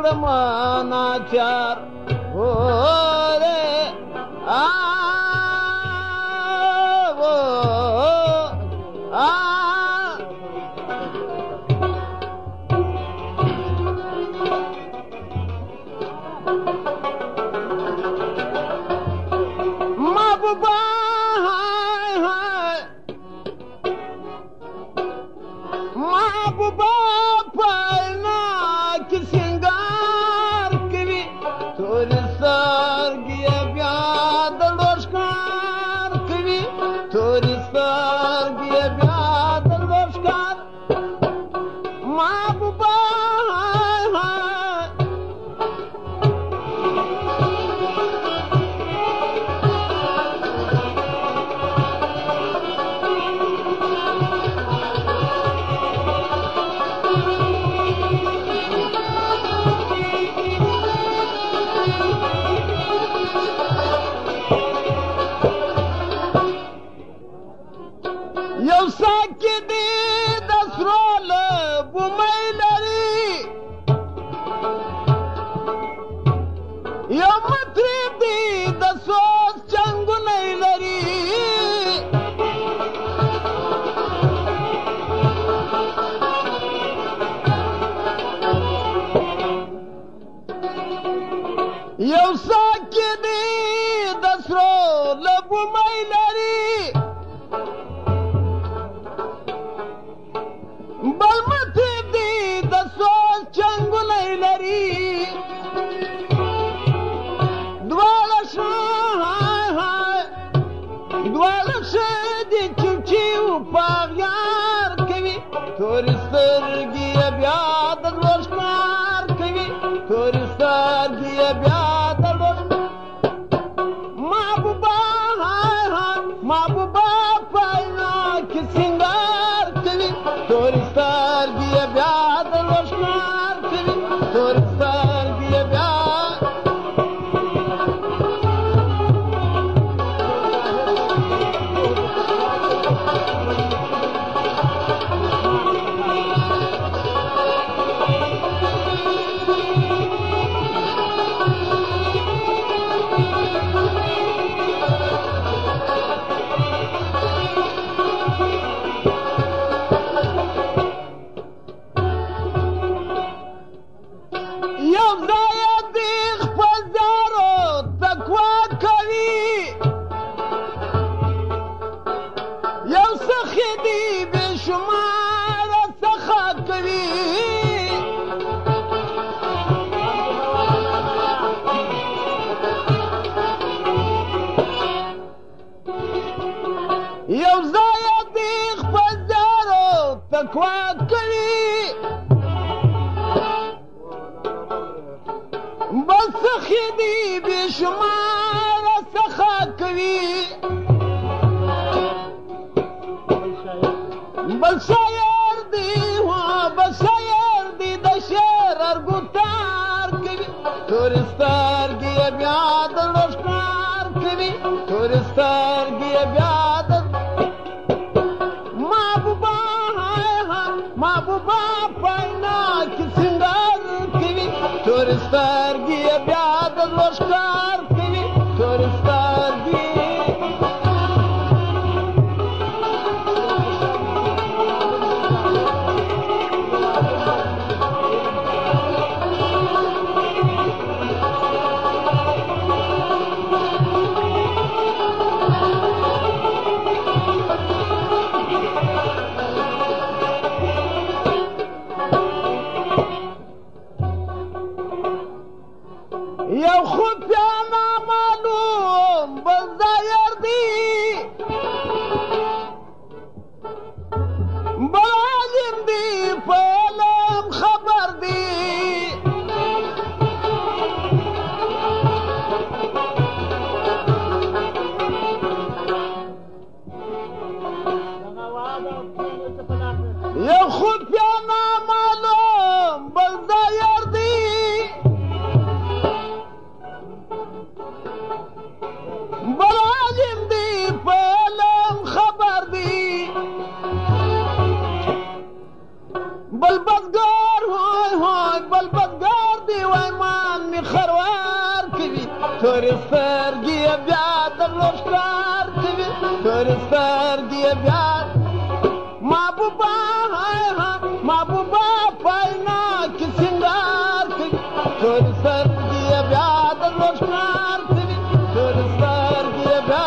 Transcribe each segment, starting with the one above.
کړم ناچار محبوبا محبوبا پاینا کی سنگار کوي تور سرګي بیا د لوشکار کوي تور سرګي بیا د لوشکار محبوبا یو ساکی دی د سرو لبو می لري یو مطرب دی د سوز چنګونی لري یو ساکی دی د سرو لبو می لري بل مطرب دی د سوز چنګونی لري دواړه ښه دي چوچي په اغیار کوي تورې سترګې یې بیا د لوشکار کوي تورې سترګې یې بیا د لوشکار محبوبا محبوبا پاینا کې سنگار کوي تورې سترګې یې بیا د لوشکار کوي تورې سترګې یې بیا یو ځای دی خپل زارو تقوا کوي یو سخي دی بې شماره سخا کوي یو ځای دی خپل زارو تقوا کوي بل سخي دی بې شماره سخا کوي بل شاعر دی بل شاعر دی د شعر ارګوتار کوي تورې سترګې یې بیا د لوشکار کوي تورې سترګې یې بیا د محبوبا محبوبا پاینا کې سنگار کوي تورې سترګې یې بیا د لوشکار کوي تورې سترګې یو خود بیا نامعلوم بل ظاهر دی بل عالم دی په علم خبر دی یو خود بیا نامعلوم بل ظاهر دی بل عالم دی په علم خبر دی بل بدګار هوای بل بدګار دی ښکار کوي تورې سترګې بیا محبوبه محبوبه پاینا کې سینګار کوي تورې سترګې بیا د زړه ښکار کوي تورې سترګې بیا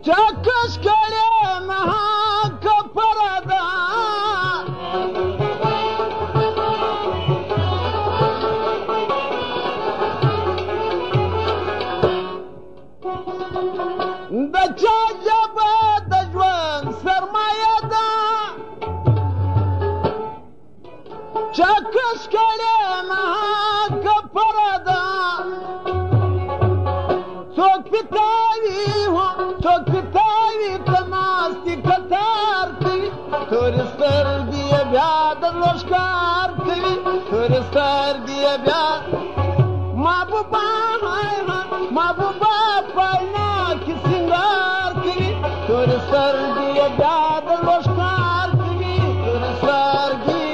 چکش کړي نه کفره ده د چا ژبه د ژوند سرمایه ده چکش کړي نه کفره ده څوک پتاوي څوک پتاوي ته ناستې کتار کوي تورې سترګې بیا د زړه ښکار کوي تورې سترګې بیا محبوبه محبوبه پاینا کې سینګار کوي تورې سترګې بیا د زړه ښکار کوي تورې سترګې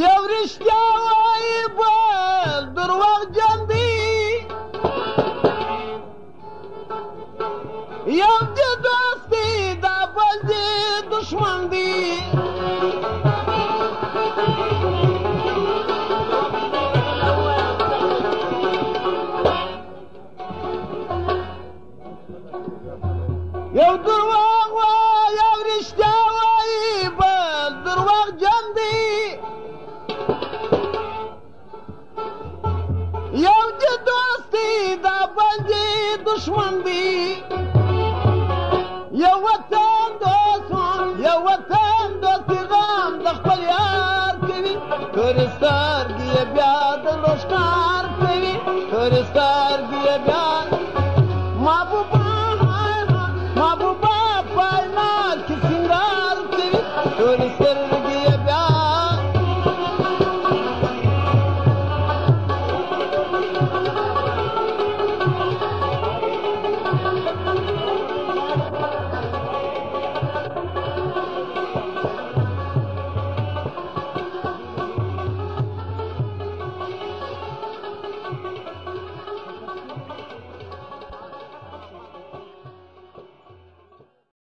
یو رښتیا وایي بل دروغجن دی یو دې دوست دی دا بل دې دشمن دی یو دروغ وایي یو رښتیا وایي بل دروغجن دی یو دې دوست دی دا بل دې دشمن دی یو وطن دوستي غم د خپل یار کوي تورې سترګې بیا د زړه ښکار کوي تورې سترګې بیا